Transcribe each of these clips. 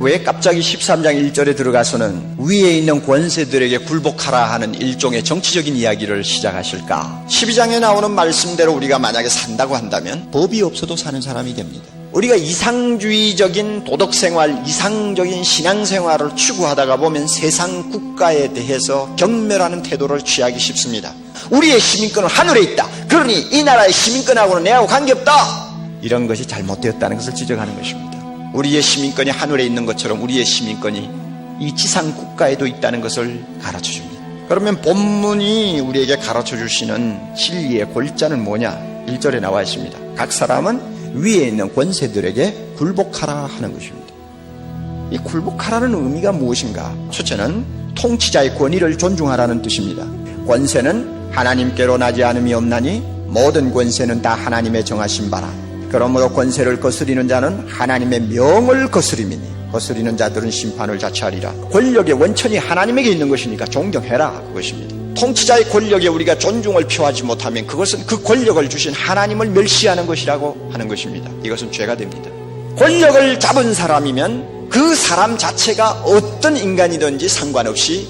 왜 갑자기 13장 1절에 들어가서는 위에 있는 권세들에게 굴복하라 하는 일종의 정치적인 이야기를 시작하실까? 12장에 나오는 말씀대로 우리가 만약에 산다고 한다면 법이 없어도 사는 사람이 됩니다. 우리가 이상주의적인 도덕생활, 이상적인 신앙생활을 추구하다가 보면 세상 국가에 대해서 경멸하는 태도를 취하기 쉽습니다. 우리의 시민권은 하늘에 있다. 그러니 이 나라의 시민권하고는 내하고 관계없다. 이런 것이 잘못되었다는 것을 지적하는 것입니다. 우리의 시민권이 하늘에 있는 것처럼 우리의 시민권이 이 지상 국가에도 있다는 것을 가르쳐 줍니다. 그러면 본문이 우리에게 가르쳐 주시는 진리의 골자는 뭐냐? 1절에 나와 있습니다. 각 사람은 위에 있는 권세들에게 굴복하라 하는 것입니다. 이 굴복하라는 의미가 무엇인가? 첫째는 통치자의 권위를 존중하라는 뜻입니다. 권세는 하나님께로 나지 않음이 없나니 모든 권세는 다 하나님의 정하신 바라. 그러므로 권세를 거스리는 자는 하나님의 명을 거스림이니 거스리는 자들은 심판을 자처하리라. 권력의 원천이 하나님에게 있는 것이니까 존경해라, 그것입니다. 통치자의 권력에 우리가 존중을 표하지 못하면 그것은 그 권력을 주신 하나님을 멸시하는 것이라고 하는 것입니다. 이것은 죄가 됩니다. 권력을 잡은 사람이면 그 사람 자체가 어떤 인간이든지 상관없이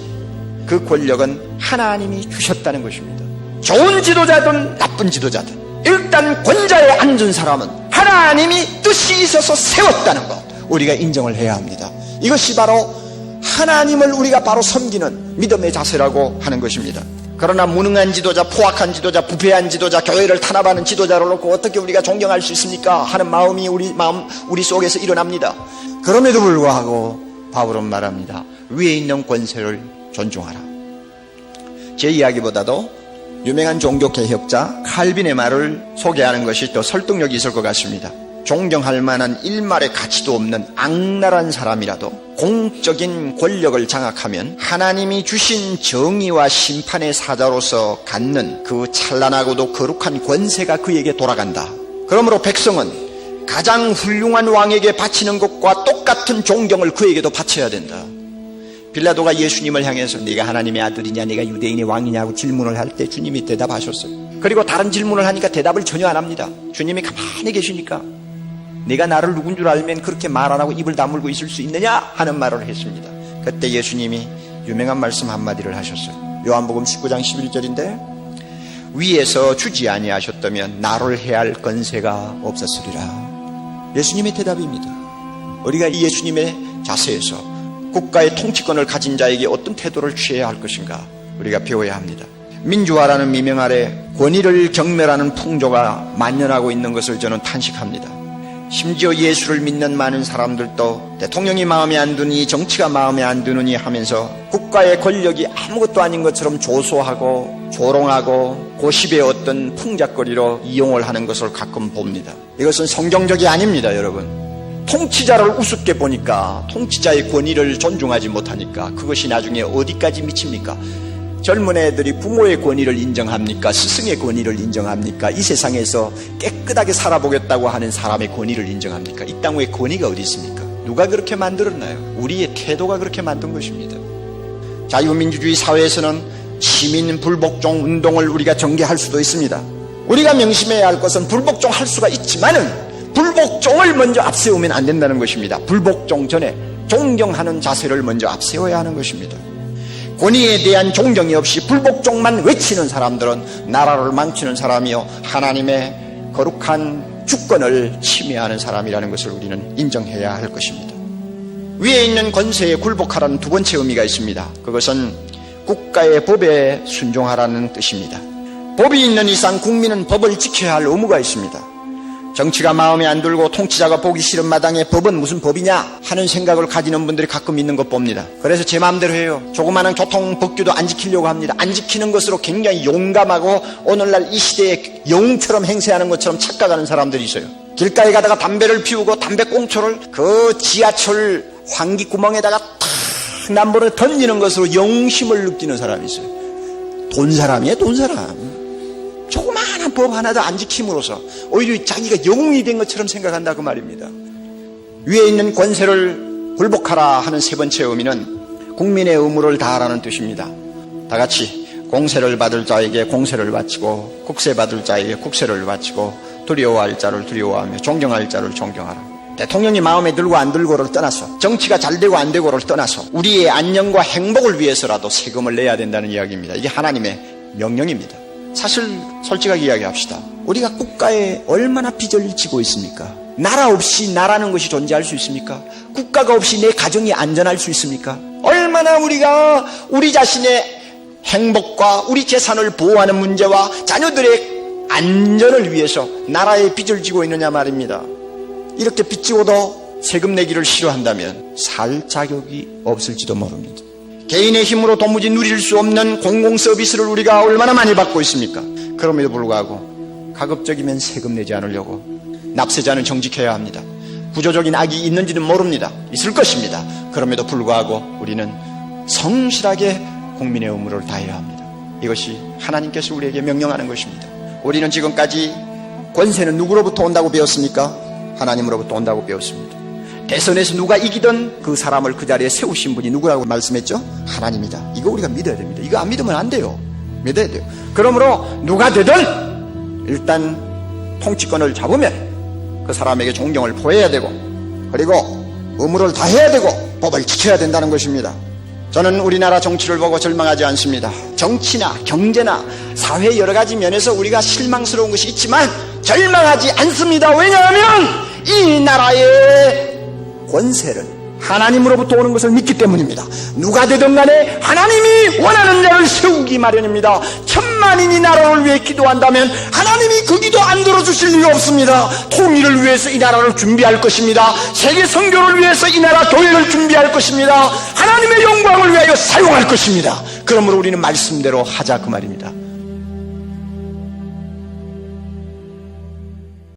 그 권력은 하나님이 주셨다는 것입니다. 좋은 지도자든 나쁜 지도자든 일단 권자에 앉은 사람은 하나님이 뜻이 있어서 세웠다는 것, 우리가 인정을 해야 합니다. 이것이 바로 하나님을 우리가 바로 섬기는 믿음의 자세라고 하는 것입니다. 그러나 무능한 지도자, 포악한 지도자, 부패한 지도자, 교회를 탄압하는 지도자를 놓고 어떻게 우리가 존경할 수 있습니까? 하는 마음이 우리 속에서 일어납니다. 그럼에도 불구하고 바울은 말합니다. 위에 있는 권세를 존중하라. 제 이야기보다도 유명한 종교개혁자 칼빈의 말을 소개하는 것이 더 설득력이 있을 것 같습니다. 존경할 만한 일말의 가치도 없는 악랄한 사람이라도 공적인 권력을 장악하면 하나님이 주신 정의와 심판의 사자로서 갖는 그 찬란하고도 거룩한 권세가 그에게 돌아간다. 그러므로 백성은 가장 훌륭한 왕에게 바치는 것과 똑같은 존경을 그에게도 바쳐야 된다. 빌라도가 예수님을 향해서 네가 하나님의 아들이냐, 네가 유대인의 왕이냐고 질문을 할 때 주님이 대답하셨어요. 그리고 다른 질문을 하니까 대답을 전혀 안 합니다. 주님이 가만히 계시니까 네가 나를 누군 줄 알면 그렇게 말 안 하고 입을 다물고 있을 수 있느냐 하는 말을 했습니다. 그때 예수님이 유명한 말씀 한마디를 하셨어요. 요한복음 19장 11절인데 위에서 주지 아니하셨다면 나를 해할 권세가 없었으리라. 예수님의 대답입니다. 우리가 이 예수님의 자세에서 국가의 통치권을 가진 자에게 어떤 태도를 취해야 할 것인가 우리가 배워야 합니다. 민주화라는 미명 아래 권위를 경멸하는 풍조가 만연하고 있는 것을 저는 탄식합니다. 심지어 예수를 믿는 많은 사람들도 대통령이 마음에 안 드니 정치가 마음에 안 드느니 하면서 국가의 권력이 아무것도 아닌 것처럼 조소하고 조롱하고 고십의 어떤 풍작거리로 이용을 하는 것을 가끔 봅니다. 이것은 성경적이 아닙니다, 여러분. 통치자를 우습게 보니까 통치자의 권위를 존중하지 못하니까 그것이 나중에 어디까지 미칩니까? 젊은 애들이 부모의 권위를 인정합니까? 스승의 권위를 인정합니까? 이 세상에서 깨끗하게 살아보겠다고 하는 사람의 권위를 인정합니까? 이 땅 위에 권위가 어디 있습니까? 누가 그렇게 만들었나요? 우리의 태도가 그렇게 만든 것입니다. 자유민주주의 사회에서는 시민 불복종 운동을 우리가 전개할 수도 있습니다. 우리가 명심해야 할 것은 불복종할 수가 있지만은 불복종을 먼저 앞세우면 안 된다는 것입니다. 불복종 전에 존경하는 자세를 먼저 앞세워야 하는 것입니다. 권위에 대한 존경이 없이 불복종만 외치는 사람들은 나라를 망치는 사람이요 하나님의 거룩한 주권을 침해하는 사람이라는 것을 우리는 인정해야 할 것입니다. 위에 있는 권세에 굴복하라는 두 번째 의미가 있습니다. 그것은 국가의 법에 순종하라는 뜻입니다. 법이 있는 이상 국민은 법을 지켜야 할 의무가 있습니다. 정치가 마음에 안 들고 통치자가 보기 싫은 마당에 법은 무슨 법이냐 하는 생각을 가지는 분들이 가끔 있는 것 봅니다. 그래서 제 마음대로 해요. 조그마한 교통 법규도 안 지키려고 합니다. 안 지키는 것으로 굉장히 용감하고 오늘날 이 시대의 영웅처럼 행세하는 것처럼 착각하는 사람들이 있어요. 길가에 가다가 담배를 피우고 담배꽁초를 그 지하철 환기구멍에다가 탁 남보를 던지는 것으로 영웅심을 느끼는 사람이 있어요. 돈 사람이에요, 돈 사람. 조그마한 법 하나도 안 지킴으로써 오히려 자기가 영웅이 된 것처럼 생각한다 그 말입니다. 위에 있는 권세를 굴복하라 하는 세 번째 의미는 국민의 의무를 다하라는 뜻입니다. 다 같이 공세를 받을 자에게 공세를 바치고 국세 받을 자에게 국세를 바치고 두려워할 자를 두려워하며 존경할 자를 존경하라. 대통령이 마음에 들고 안 들고를 떠나서, 정치가 잘 되고 안 되고를 떠나서 우리의 안녕과 행복을 위해서라도 세금을 내야 된다는 이야기입니다. 이게 하나님의 명령입니다. 사실 솔직하게 이야기합시다. 우리가 국가에 얼마나 빚을 지고 있습니까? 나라 없이 나라는 것이 존재할 수 있습니까? 국가가 없이 내 가정이 안전할 수 있습니까? 얼마나 우리가 우리 자신의 행복과 우리 재산을 보호하는 문제와 자녀들의 안전을 위해서 나라에 빚을 지고 있느냐 말입니다. 이렇게 빚 지고도 세금 내기를 싫어한다면 살 자격이 없을지도 모릅니다. 개인의 힘으로 도무지 누릴 수 없는 공공 서비스를 우리가 얼마나 많이 받고 있습니까? 그럼에도 불구하고 가급적이면 세금 내지 않으려고 납세자는 정직해야 합니다. 구조적인 악이 있는지는 모릅니다. 있을 것입니다. 그럼에도 불구하고 우리는 성실하게 국민의 의무를 다해야 합니다. 이것이 하나님께서 우리에게 명령하는 것입니다. 우리는 지금까지 권세는 누구로부터 온다고 배웠습니까? 하나님으로부터 온다고 배웠습니다. 대선에서 누가 이기던 그 사람을 그 자리에 세우신 분이 누구라고 말씀했죠? 하나님이다. 이거 우리가 믿어야 됩니다. 이거 안 믿으면 안 돼요. 믿어야 돼요. 그러므로 누가 되든 일단 통치권을 잡으면 그 사람에게 존경을 보여야 되고, 그리고 의무를 다해야 되고 법을 지켜야 된다는 것입니다. 저는 우리나라 정치를 보고 절망하지 않습니다. 정치나 경제나 사회 여러 가지 면에서 우리가 실망스러운 것이 있지만 절망하지 않습니다. 왜냐하면 이 나라의 권세는 하나님으로부터 오는 것을 믿기 때문입니다. 누가 되든 간에 하나님이 원하는 자를 세우기 마련입니다. 천만인이 나라를 위해 기도한다면 하나님이 그 기도 안 들어주실 리가 없습니다. 통일을 위해서 이 나라를 준비할 것입니다. 세계 선교를 위해서 이 나라 교회를 준비할 것입니다. 하나님의 영광을 위하여 사용할 것입니다. 그러므로 우리는 말씀대로 하자 그 말입니다.